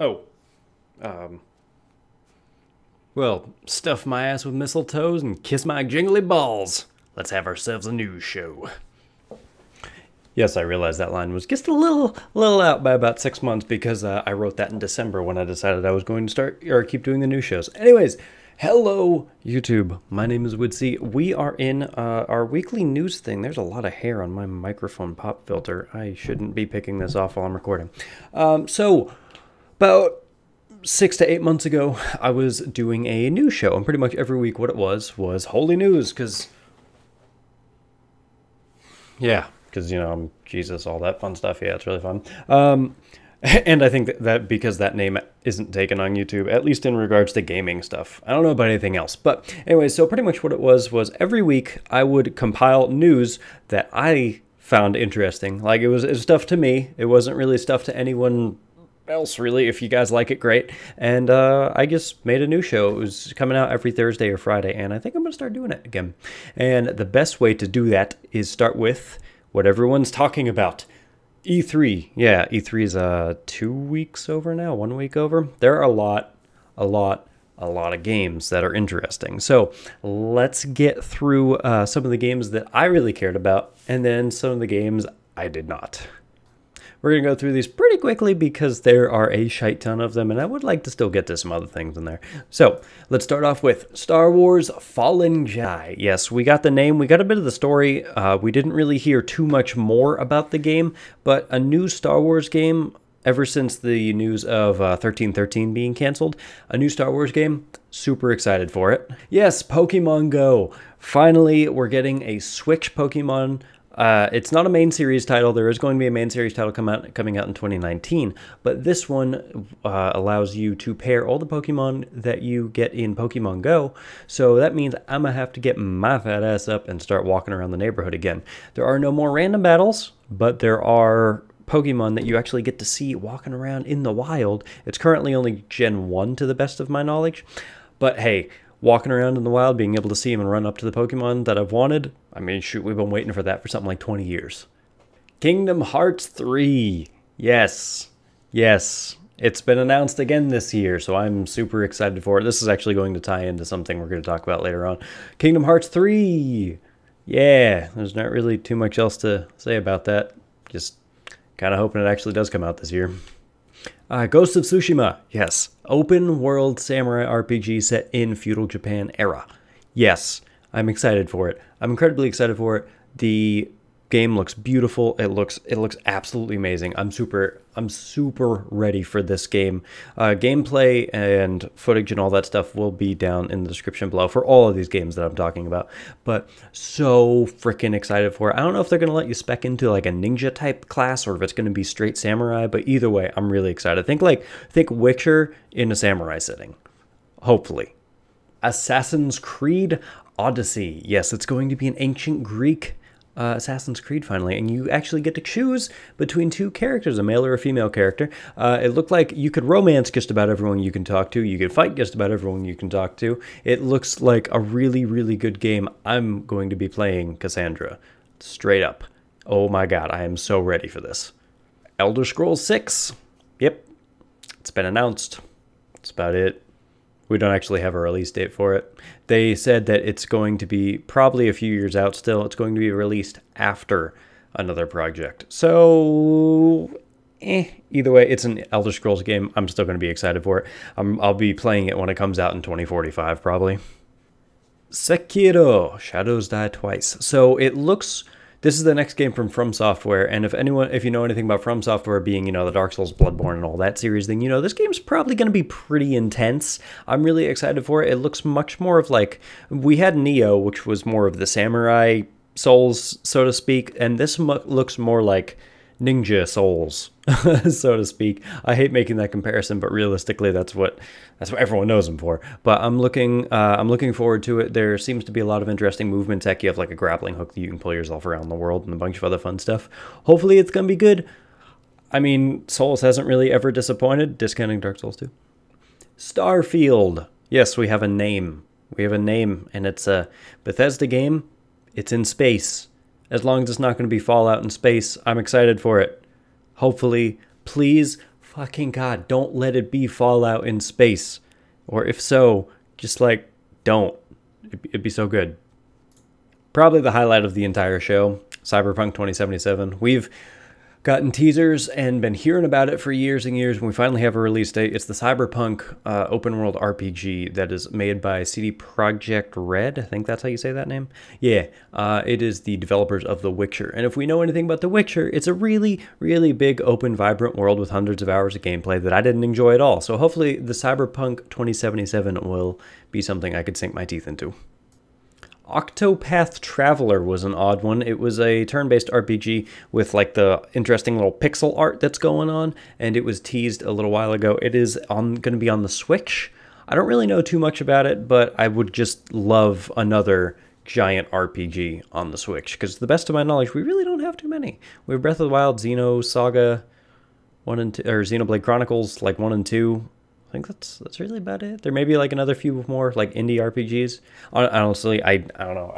Oh, um, well, stuff my ass with mistletoes and kiss my jingly balls. Let's have ourselves a news show. Yes, I realize that line was just a little out by about 6 months because I wrote that in December when I decided I was going to start or keep doing the news shows. Anyways, hello YouTube. My name is uidsea. We are in our weekly news thing. There's a lot of hair on my microphone pop filter. I shouldn't be picking this off while I'm recording. So about 6 to 8 months ago, I was doing a news show, and pretty much every week what it was holy news, because yeah, because I'm Jesus, all that fun stuff. Yeah, it's really fun. And I think that because that name isn't taken on YouTube, at least in regards to gaming stuff. I don't know about anything else. But anyway, so pretty much what it was every week I would compile news that I found interesting. Like it was stuff to me. It wasn't really stuff to anyone else, really. If you guys like it, great. And I just made a new show. It was coming out every Thursday or Friday, and I think I'm going to start doing it again. And the best way to do that is start with what everyone's talking about. E3. Yeah, E3 is 2 weeks over now, 1 week over. There are a lot of games that are interesting. So let's get through some of the games that I really cared about, and then some of the games I did not. We're going to go through these pretty quickly because there are a shite ton of them, and I would like to still get to some other things in there. So, let's start off with Star Wars Fallen Jedi. Yes, we got the name, we got a bit of the story. We didn't really hear too much more about the game, but a new Star Wars game, ever since the news of 1313 being canceled, a new Star Wars game, super excited for it. Yes, Pokemon Go. Finally, we're getting a Switch Pokemon. It's not a main series title. There is going to be a main series title coming out in 2019, but this one allows you to pair all the Pokemon that you get in Pokemon Go, so that means I'm going to have to get my fat ass up and start walking around the neighborhood again. There are no more random battles, but there are Pokemon that you actually get to see walking around in the wild. It's currently only Gen 1 to the best of my knowledge, but hey, walking around in the wild, being able to see them and run up to the Pokemon that I've wanted. I mean, shoot, we've been waiting for that for something like 20 years. Kingdom Hearts 3. Yes. Yes. It's been announced again this year, so I'm super excited for it. This is actually going to tie into something we're going to talk about later on. Kingdom Hearts 3. Yeah, there's not really too much else to say about that. Just kind of hoping it actually does come out this year. Ghost of Tsushima, yes. Open world samurai RPG set in feudal Japan era. Yes, I'm excited for it. I'm incredibly excited for it. The game looks beautiful. It looks absolutely amazing. I'm super ready for this game. Gameplay and footage and all that stuff will be down in the description below for all of these games that I'm talking about. But so freaking excited for it. I don't know if they're going to let you spec into like a ninja type class or if it's going to be straight samurai, but either way, I'm really excited. Think Witcher in a samurai setting. Hopefully. Assassin's Creed Odyssey. Yes, it's going to be an ancient Greek Assassin's Creed finally, and you actually get to choose between two characters, a male or a female character. It looked like you could romance just about everyone you can talk to. You could fight just about everyone you can talk to. It looks like a really good game. I'm going to be playing Cassandra. Straight up. Oh my god, I am so ready for this. Elder Scrolls 6. Yep. It's been announced. That's about it. We don't actually have a release date for it. They said that it's going to be probably a few years out still. It's going to be released after another project. So, either way, it's an Elder Scrolls game. I'm still going to be excited for it. I'll be playing it when it comes out in 2045, probably. Sekiro, Shadows Die Twice. So it looks... This is the next game from Software, and if you know anything about From Software being, the Dark Souls, Bloodborne, and all that series, then this game's probably going to be pretty intense. I'm really excited for it. It looks much more of like, we had Neo, which was more of the samurai Souls, so to speak, and this looks more like Ninja Souls, so to speak. I hate making that comparison, but realistically, that's what everyone knows them for. But I'm looking forward to it. There seems to be a lot of interesting movement tech. You have like a grappling hook that you can pull yourself around the world and a bunch of other fun stuff. Hopefully, it's gonna be good. I mean, Souls hasn't really ever disappointed, discounting Dark Souls 2. Starfield. Yes, we have a name. We have a name, and it's a Bethesda game. It's in space. As long as it's not going to be Fallout in space, I'm excited for it. Hopefully, please, fucking God, don't let it be Fallout in space. Or if so, just like, don't. It'd be so good. Probably the highlight of the entire show, Cyberpunk 2077. We've gotten teasers and been hearing about it for years and years. When we finally have a release date, it's the Cyberpunk open world RPG that is made by CD Projekt Red. I think that's how you say that name. Yeah, it is the developers of The Witcher. And if we know anything about The Witcher, it's a really, really big, open, vibrant world with hundreds of hours of gameplay that I didn't enjoy at all. So hopefully the Cyberpunk 2077 will be something I could sink my teeth into. Octopath Traveler was an odd one. It was a turn-based RPG with like the interesting little pixel art that's going on, and it was teased a little while ago. It is going to be on the Switch. I don't really know too much about it, but I would just love another giant RPG on the Switch, because to the best of my knowledge, we really don't have too many. We have Breath of the Wild, Xenosaga 1 and 2, or Xenoblade Chronicles like 1 and 2. I think that's really about it. There may be like another few more like indie RPGs. Honestly, I don't know.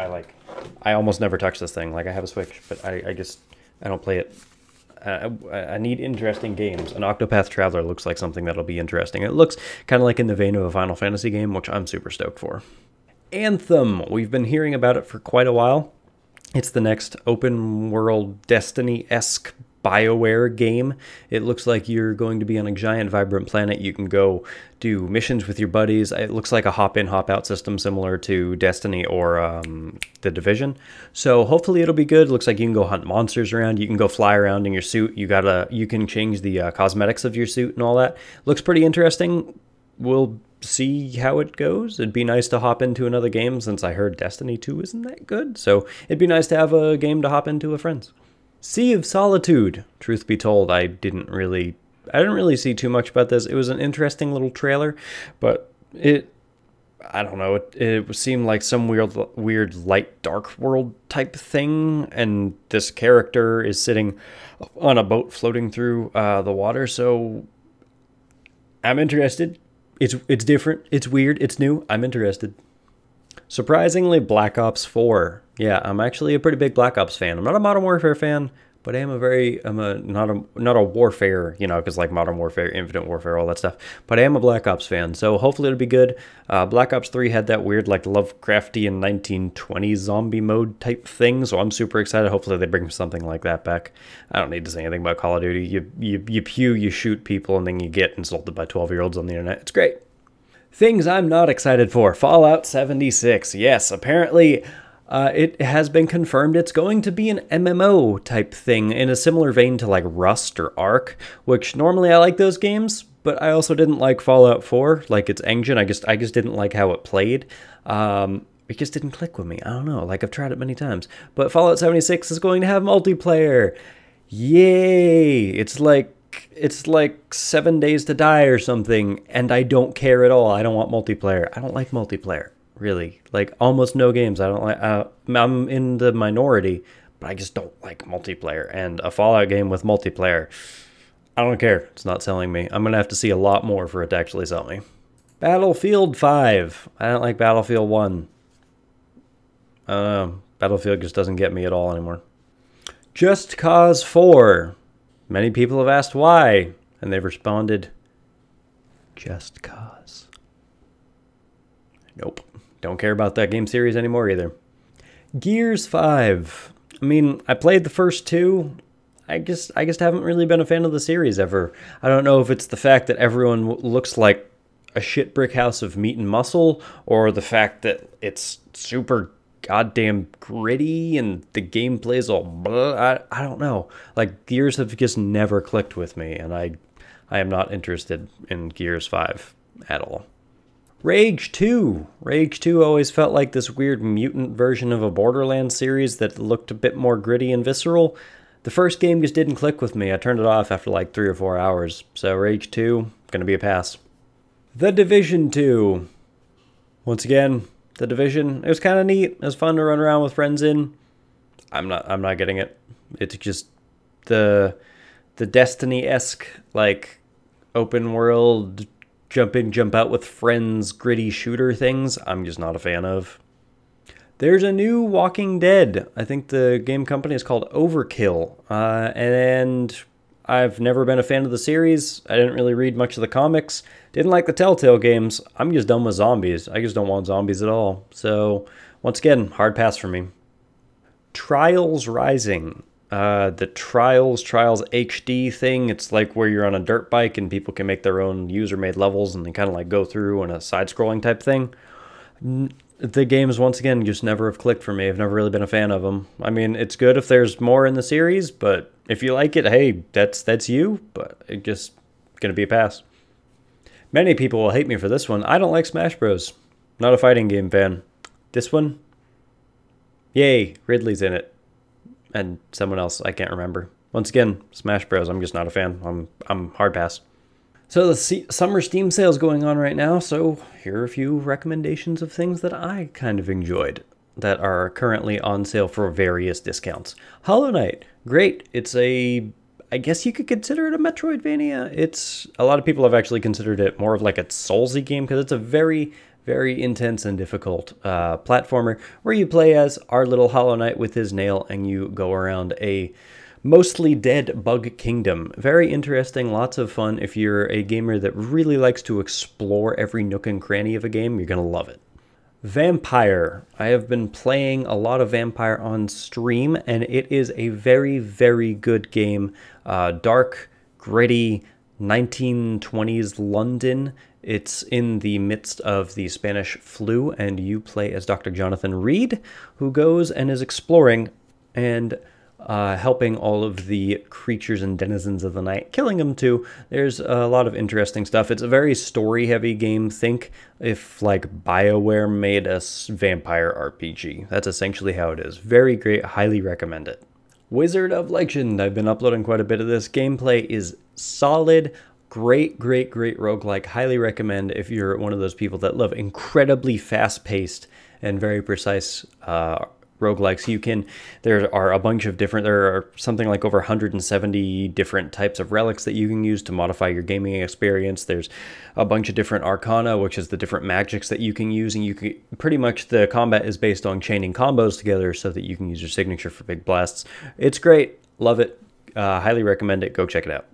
I almost never touch this thing. Like I have a Switch, but I don't play it. I need interesting games. An Octopath Traveler looks like something that'll be interesting. It looks kind of like in the vein of a Final Fantasy game, which I'm super stoked for. Anthem. We've been hearing about it for quite a while. It's the next open world Destiny-esque BioWare game. It looks like you're going to be on a giant vibrant planet. You can go do missions with your buddies. It looks like a hop-in, hop-out system similar to Destiny or The Division. So hopefully it'll be good. It looks like you can go hunt monsters around. You can go fly around in your suit. You can change the cosmetics of your suit and all that. Looks pretty interesting. We'll see how it goes. It'd be nice to hop into another game since I heard Destiny 2 isn't that good. So it'd be nice to have a game to hop into with friends. Sea of Solitude. Truth be told, I didn't really see too much about this. It was an interesting little trailer, but I don't know, it seemed like some weird light dark world type thing, and this character is sitting on a boat floating through the water, so I'm interested. It's different, it's weird, it's new, I'm interested. Surprisingly, Black Ops 4. Yeah, I'm actually a pretty big Black Ops fan. I'm not a Modern Warfare fan, but I am not a Warfare, you know, because like Modern Warfare, Infinite Warfare, all that stuff. But I am a Black Ops fan, so hopefully it'll be good. Black Ops 3 had that weird like Lovecraftian 1920s zombie mode type thing, so I'm super excited. Hopefully they bring something like that back. I don't need to say anything about Call of Duty. You pew, you shoot people, and then you get insulted by 12-year-olds on the internet. It's great. Things I'm not excited for. Fallout 76. Yes, apparently it has been confirmed it's going to be an MMO type thing in a similar vein to like Rust or Ark, which normally I like those games, but I also didn't like Fallout 4, like its engine. I just didn't like how it played. It just didn't click with me. I don't know, like I've tried it many times. But Fallout 76 is going to have multiplayer. Yay! It's like 7 Days to Die or something, and I don't care at all. I don't want multiplayer. I don't like multiplayer, really. Like, almost no games. I don't like. I'm in the minority, but I just don't like multiplayer. And a Fallout game with multiplayer, I don't care. It's not selling me. I'm gonna have to see a lot more for it to actually sell me. Battlefield 5. I don't like Battlefield 1. Battlefield just doesn't get me at all anymore. Just Cause 4. Many people have asked why, and they've responded, just cause. Nope. Don't care about that game series anymore either. Gears 5. I mean, I played the first two. I just haven't really been a fan of the series ever. I don't know if it's the fact that everyone looks like a shit brick house of meat and muscle, or the fact that it's super goddamn gritty and the gameplay's all blah. I don't know. Like, Gears have just never clicked with me, and I am not interested in Gears 5 at all. Rage 2. Rage 2 always felt like this weird mutant version of a Borderlands series that looked a bit more gritty and visceral. The first game just didn't click with me. I turned it off after like 3 or 4 hours. So Rage 2, gonna be a pass. The Division 2. Once again, The Division, it was kind of neat. It was fun to run around with friends in. I'm not getting it. It's just the Destiny-esque, like, open world, jump in, jump out with friends, gritty shooter things, I'm just not a fan of. There's a new Walking Dead. I think the game company is called Overkill. And I've never been a fan of the series. I didn't really read much of the comics. Didn't like the Telltale games. I'm just done with zombies. I just don't want zombies at all. So, once again, hard pass for me. Trials Rising. The Trials HD thing. It's like where you're on a dirt bike and people can make their own user-made levels and they kind of like go through in a side-scrolling type thing. The games, once again, just never have clicked for me. I've never really been a fan of them. I mean, it's good if there's more in the series, but if you like it, hey, that's you, but it just gonna be a pass. Many people will hate me for this one. I don't like Smash Bros. Not a fighting game fan. This one? Yay, Ridley's in it. And someone else, I can't remember. Once again, Smash Bros. I'm just not a fan. I'm hard pass. So the summer Steam sale's going on right now, so here are a few recommendations of things that I kind of enjoyed that are currently on sale for various discounts. Hollow Knight, great. It's I guess you could consider it a Metroidvania. A lot of people have actually considered it more of like a Soulsy game because it's a very, very intense and difficult platformer where you play as our little Hollow Knight with his nail and you go around a mostly dead bug kingdom. Very interesting, lots of fun. If you're a gamer that really likes to explore every nook and cranny of a game, you're going to love it. Vampire. I have been playing a lot of Vampire on stream, and it is a very, very good game. Dark, gritty, 1920s London. It's in the midst of the Spanish flu, and you play as Dr. Jonathan Reed, who goes and is exploring and helping all of the creatures and denizens of the night, killing them too. There's a lot of interesting stuff. It's a very story-heavy game. Think if like BioWare made a vampire RPG. That's essentially how it is. Very great. Highly recommend it. Wizard of Legend. I've been uploading quite a bit of this. Gameplay is solid. Great, great, great roguelike. Highly recommend if you're one of those people that love incredibly fast-paced and very precise roguelikes. There are a bunch of different, there are something like over 170 different types of relics that you can use to modify your gaming experience. There's a bunch of different arcana, which is the different magics that you can use, and you can pretty much, the combat is based on chaining combos together so that you can use your signature for big blasts. It's great. Love it. Highly recommend it. Go check it out.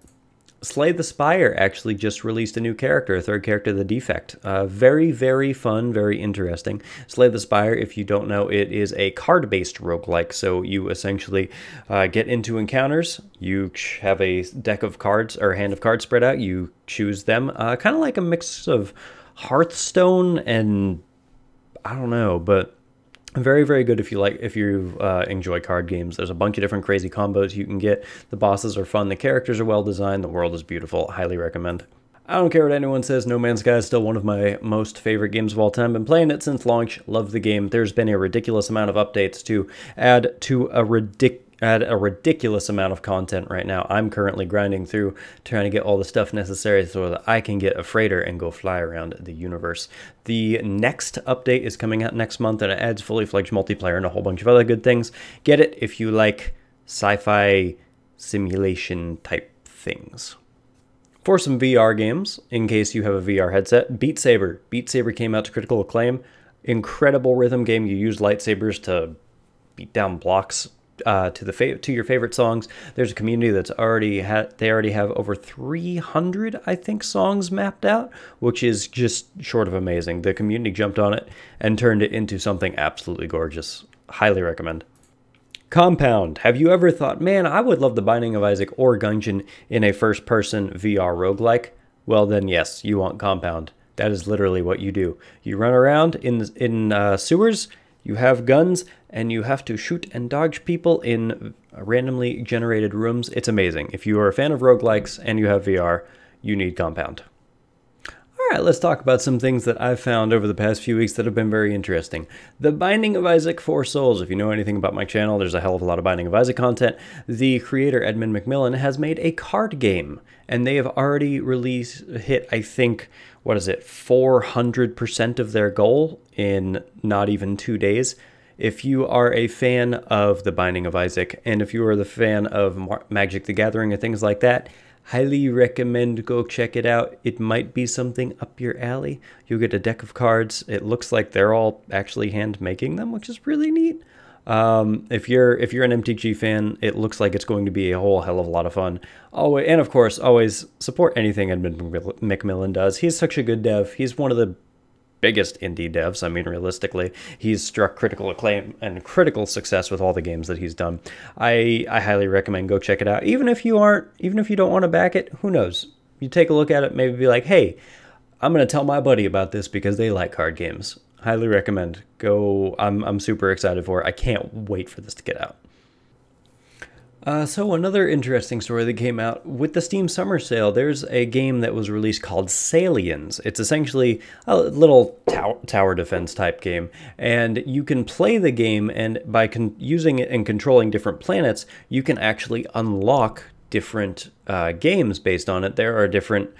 Slay the Spire actually just released a new character, a third character, the Defect. Very, very fun, very interesting. Slay the Spire, if you don't know, it is a card-based roguelike. So you essentially get into encounters. You have a deck of cards, or a hand of cards spread out. You choose them. Kind of like a mix of Hearthstone and, I don't know, but very, very good if you enjoy card games. There's a bunch of different crazy combos you can get. The bosses are fun. The characters are well designed. The world is beautiful. Highly recommend. I don't care what anyone says. No Man's Sky is still one of my most favorite games of all time. Been playing it since launch. Love the game. There's been a ridiculous amount of updates to add a ridiculous amount of content right now. I'm currently grinding through trying to get all the stuff necessary so that I can get a freighter and go fly around the universe. The next update is coming out next month, and it adds fully fledged multiplayer and a whole bunch of other good things. Get it if you like sci-fi simulation type things. For some VR games, in case you have a VR headset, Beat Saber. Beat Saber came out to critical acclaim. Incredible rhythm game. You use lightsabers to beat down blocks to your favorite songs. There's a community that's already have over 300, I think, songs mapped out, which is just short of amazing. The community jumped on it and turned it into something absolutely gorgeous. Highly recommend. Compound. Have you ever thought, man, I would love The Binding of Isaac or Gungeon in a first-person VR roguelike? Well, then yes, you want Compound. That is literally what you do. You run around in sewers, you have guns, and you have to shoot and dodge people in randomly generated rooms. It's amazing. If you are a fan of roguelikes and you have VR, you need Compound. All right, let's talk about some things that I've found over the past few weeks that have been very interesting. The Binding of Isaac 4 Souls. If you know anything about my channel, there's a hell of a lot of Binding of Isaac content. The creator, Edmund McMillan, has made a card game, and they have already hit, I think, 400% of their goal in not even 2 days. If you are a fan of The Binding of Isaac, and if you are the fan of Magic the Gathering and things like that, highly recommend go check it out. It might be something up your alley. You'll get a deck of cards. It looks like they're all actually hand making them, which is really neat. If you're an MTG fan, it looks like it's going to be a whole hell of a lot of fun. Oh, and of course, always support anything Edmund McMillan does. He's such a good dev. He's one of the biggest indie devs. I mean, realistically, he's struck critical acclaim and critical success with all the games that he's done. I highly recommend go check it out. Even if you don't want to back it, who knows? You take a look at it, maybe be like, hey, I'm going to tell my buddy about this because they like card games. Highly recommend. Go. I'm super excited for it. I can't wait for this to get out. So another interesting story that came out with the Steam Summer Sale, there's a game that was released called Saliens. It's essentially a little tower defense type game, and you can play the game, and by using it and controlling different planets, you can actually unlock different games based on it. There are different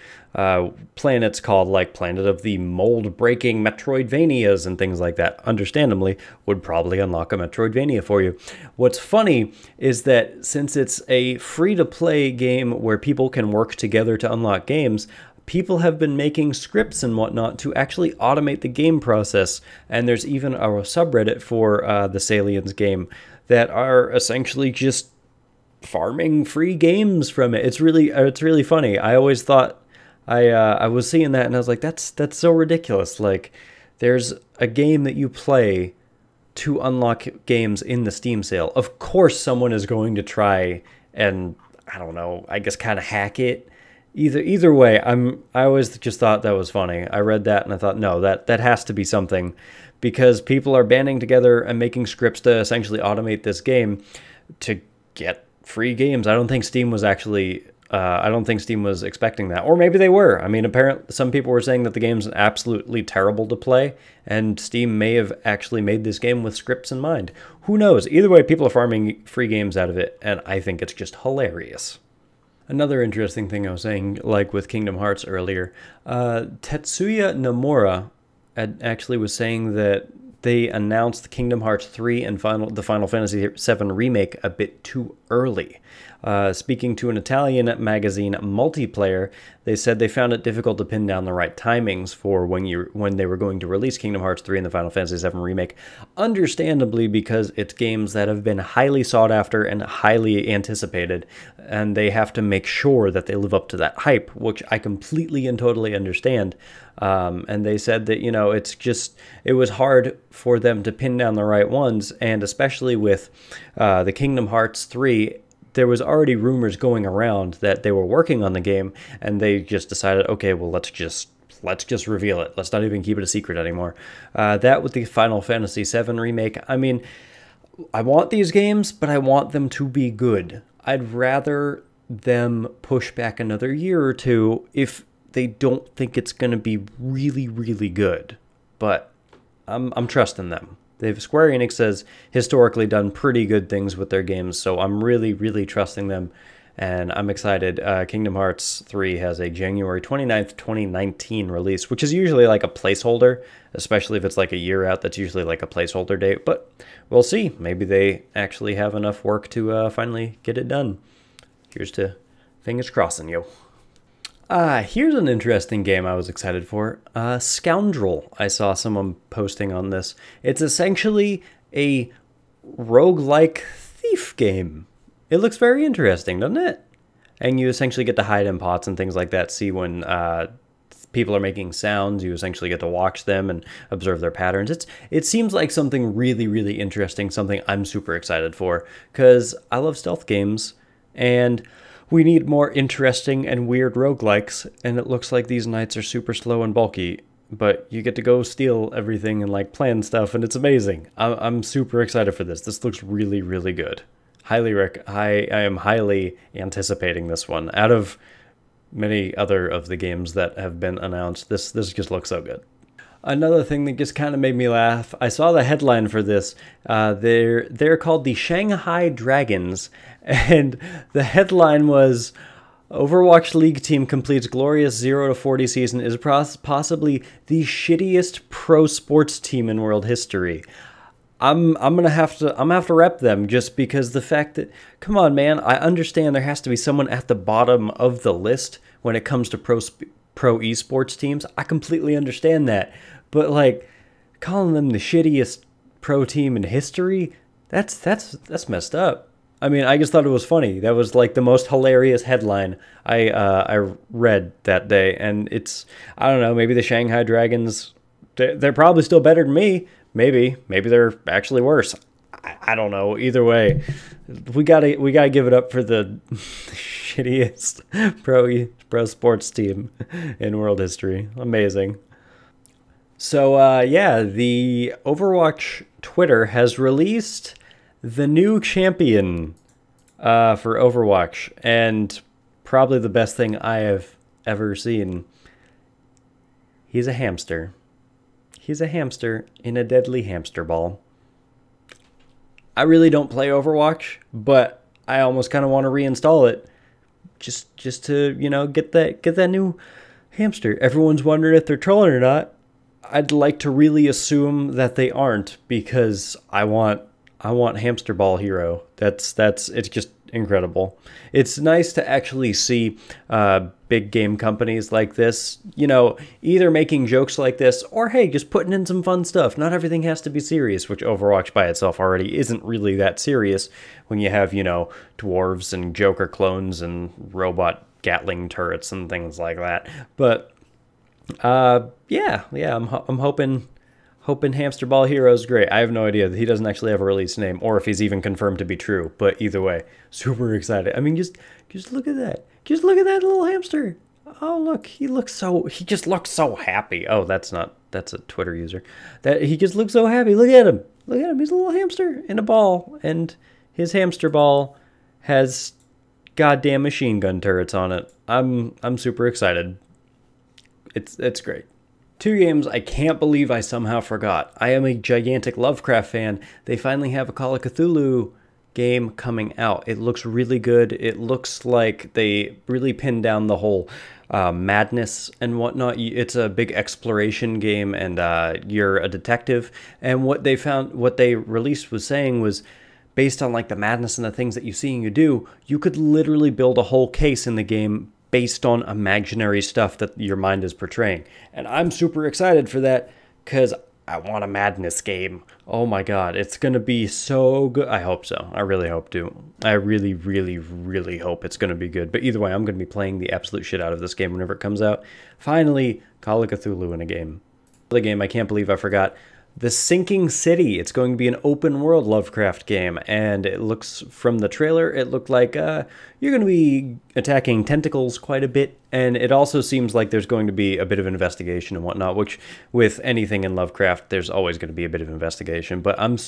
planets called like Planet of the Mold-Breaking Metroidvanias and things like that. Understandably, would probably unlock a Metroidvania for you. What's funny is that since it's a free-to-play game where people can work together to unlock games, people have been making scripts and whatnot to actually automate the game process. And there's even a subreddit for the Saliens game that are essentially just farming free games from it. It's really funny. I always thought I was seeing that and I was like, that's so ridiculous. Like, there's a game that you play to unlock games in the Steam sale. Of course, someone is going to try and, I don't know, I guess kind of hack it. Either way, I always just thought that was funny. I read that and I thought, no, that has to be something, because people are banding together and making scripts to essentially automate this game to get free games. I don't think Steam was expecting that, or maybe they were. I mean, apparently some people were saying that the game's absolutely terrible to play, and Steam may have actually made this game with scripts in mind. Who knows? Either way, people are farming free games out of it, and I think it's just hilarious. Another interesting thing I was saying, like with Kingdom Hearts earlier, Tetsuya Nomura actually was saying that they announced Kingdom Hearts 3 and the Final Fantasy VII Remake a bit too early. Speaking to an Italian magazine, Multiplayer, they said they found it difficult to pin down the right timings for when they were going to release Kingdom Hearts 3 and the Final Fantasy VII Remake. Understandably, because it's games that have been highly sought after and highly anticipated, and they have to make sure that they live up to that hype, which I completely and totally understand. And they said that, it was hard for them to pin down the right ones, and especially with the Kingdom Hearts 3, there was already rumors going around that they were working on the game, and they just decided, okay, well, let's just reveal it. Let's not even keep it a secret anymore. That with the Final Fantasy VII Remake, I mean, I want these games, but I want them to be good. I'd rather them push back another year or two if they don't think it's going to be really, really good. But I'm trusting them. Square Enix has historically done pretty good things with their games, so I'm really, really trusting them, and I'm excited. Kingdom Hearts 3 has a January 29th, 2019 release, which is usually like a placeholder, especially if it's like a year out. That's usually like a placeholder date, but we'll see. Maybe they actually have enough work to finally get it done. Here's to fingers crossing, yo. Here's an interesting game I was excited for. Scoundrel. I saw someone posting on this. It's essentially a roguelike thief game. It looks very interesting, doesn't it? And you essentially get to hide in pots and things like that. See when people are making sounds, you essentially get to watch them and observe their patterns. It seems like something really, really interesting, something I'm super excited for, because I love stealth games, and we need more interesting and weird roguelikes, and it looks like these knights are super slow and bulky, but you get to go steal everything and like plan stuff, and it's amazing. I'm super excited for this. This looks really, really good. I am highly anticipating this one. Out of many other of the games that have been announced, this just looks so good. Another thing that just kind of made me laugh, I saw the headline for this. They're called the Shanghai Dragons, and the headline was, Overwatch League team completes glorious 0-40 season, is possibly the shittiest pro sports team in world history. I'm gonna have to rep them, just because the fact that, come on, man, I understand there has to be someone at the bottom of the list when it comes to pro esports teams. I completely understand that. But, like, calling them the shittiest pro team in history, That's messed up. I mean, I just thought it was funny. That was like the most hilarious headline I read that day, and it's, I don't know, maybe the Shanghai Dragons, they're probably still better than me. Maybe they're actually worse. I don't know. Either way, we gotta give it up for the shittiest pro sports team in world history. Amazing. So yeah, the Overwatch Twitter has released the new champion for Overwatch, and probably the best thing I have ever seen. He's a hamster. He's a hamster in a deadly hamster ball. I really don't play Overwatch, but I almost kind of want to reinstall it just to, you know, get that new hamster. Everyone's wondering if they're trolling or not. I'd like to really assume that they aren't, because I want Hamster Ball Hero. That's it's just incredible. It's nice to actually see big game companies like this, you know, either making jokes like this or, hey, just putting in some fun stuff. Not everything has to be serious, which Overwatch by itself already isn't really that serious when you have, you know, dwarves and Joker clones and robot Gatling turrets and things like that. But yeah, I'm hoping Hamster Ball Hero is great. I have no idea. He doesn't actually have a release name, or if he's even confirmed to be true. But either way, super excited. I mean, just look at that. Just look at that little hamster. Oh, look, he just looks so happy. Oh, that's a Twitter user. That he just looks so happy. Look at him. Look at him. He's a little hamster in a ball, and his hamster ball has goddamn machine gun turrets on it. I'm super excited. It's great. Two games I can't believe I somehow forgot. I am a gigantic Lovecraft fan. They finally have a Call of Cthulhu game coming out. It looks really good. It looks like they really pinned down the whole madness and whatnot. It's a big exploration game, and you're a detective. And what they released was saying was, based on like the madness and the things that you see and you do, you could literally build a whole case in the game based on imaginary stuff that your mind is portraying. And I'm super excited for that, because I want a madness game. Oh my god, it's going to be so good. I hope so. I really hope to. I really, really, really hope it's going to be good. But either way, I'm going to be playing the absolute shit out of this game whenever it comes out. Finally, Call of Cthulhu in a game. The game I can't believe I forgot. The Sinking City. It's going to be an open world Lovecraft game, and it looks, from the trailer, it looked like you're going to be attacking tentacles quite a bit, and it also seems like there's going to be a bit of investigation and whatnot, which with anything in Lovecraft, there's always going to be a bit of investigation. But I've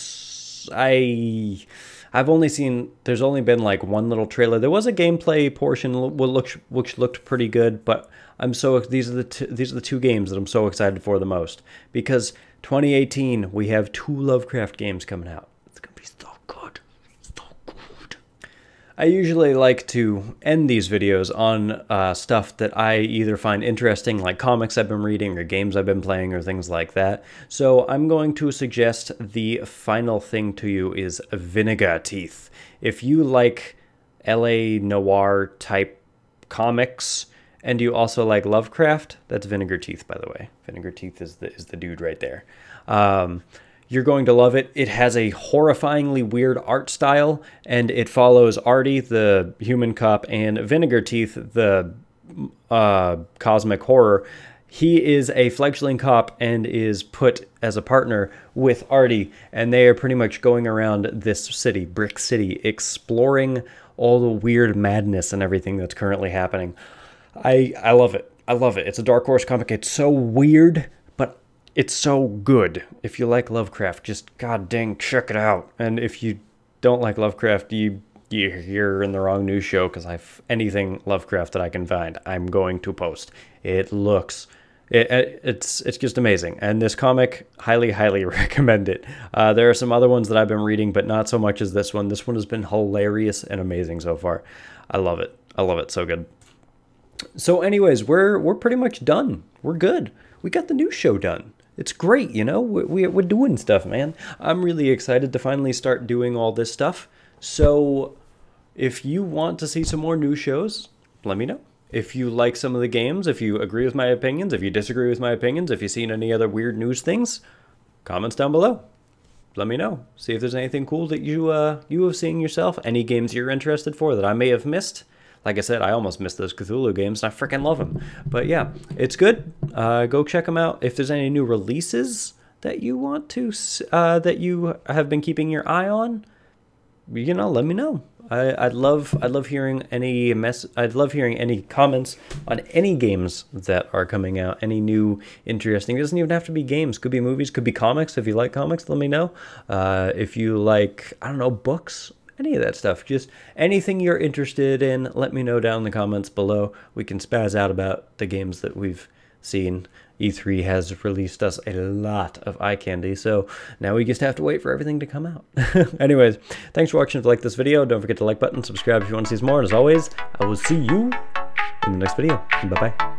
only seen, there's only been like one little trailer. There was a gameplay portion which looked pretty good, but these are the two games that I'm so excited for the most, because 2018, we have 2 Lovecraft games coming out. It's going to be so good. So good. I usually like to end these videos on stuff that I either find interesting, like comics I've been reading or games I've been playing or things like that. So I'm going to suggest the final thing to you is Vinegar Teeth. If you like LA noir type comics, and you also like Lovecraft, that's Vinegar Teeth, by the way. Vinegar Teeth is the dude right there. You're going to love it. It has a horrifyingly weird art style, and it follows Artie, the human cop, and Vinegar Teeth, the cosmic horror. He is a fledgling cop and is put as a partner with Artie, and they are pretty much going around this city, Brick City, exploring all the weird madness and everything that's currently happening. I love it. I love it. It's a Dark Horse comic. It's so weird, but it's so good. If you like Lovecraft, just god dang, check it out. And if you don't like Lovecraft, you're in the wrong news show, because anything Lovecraft that I can find, I'm going to post. It's just amazing. And this comic, highly, highly recommend it. There are some other ones that I've been reading, but not so much as this one. This one has been hilarious and amazing so far. I love it. I love it. So good. So anyways, we're pretty much done. We're good. We got the news show done. It's great, you know? We're doing stuff, man. I'm really excited to finally start doing all this stuff. So if you want to see some more news shows, let me know. If you like some of the games, if you agree with my opinions, if you disagree with my opinions, if you've seen any other weird news things, comments down below. let me know. See if there's anything cool that you have seen yourself. Any games you're interested for that I may have missed. Like I said, I almost missed those Cthulhu games, and I freaking love them. But yeah, it's good. Go check them out. If there's any new releases that you want to, that you have been keeping your eye on, you know, let me know. I'd love hearing I'd love hearing any comments on any games that are coming out. Any new interesting. It doesn't even have to be games. Could be movies. Could be comics. If you like comics, let me know. If you like, I don't know, books. Any of that stuff, just anything you're interested in, let me know down in the comments below. We can spaz out about the games that we've seen. E3 has released us a lot of eye candy, so now we just have to wait for everything to come out. Anyways, thanks for watching. If you like this video, don't forget to like button, subscribe if you want to see some more, and as always, I will see you in the next video. Bye-bye.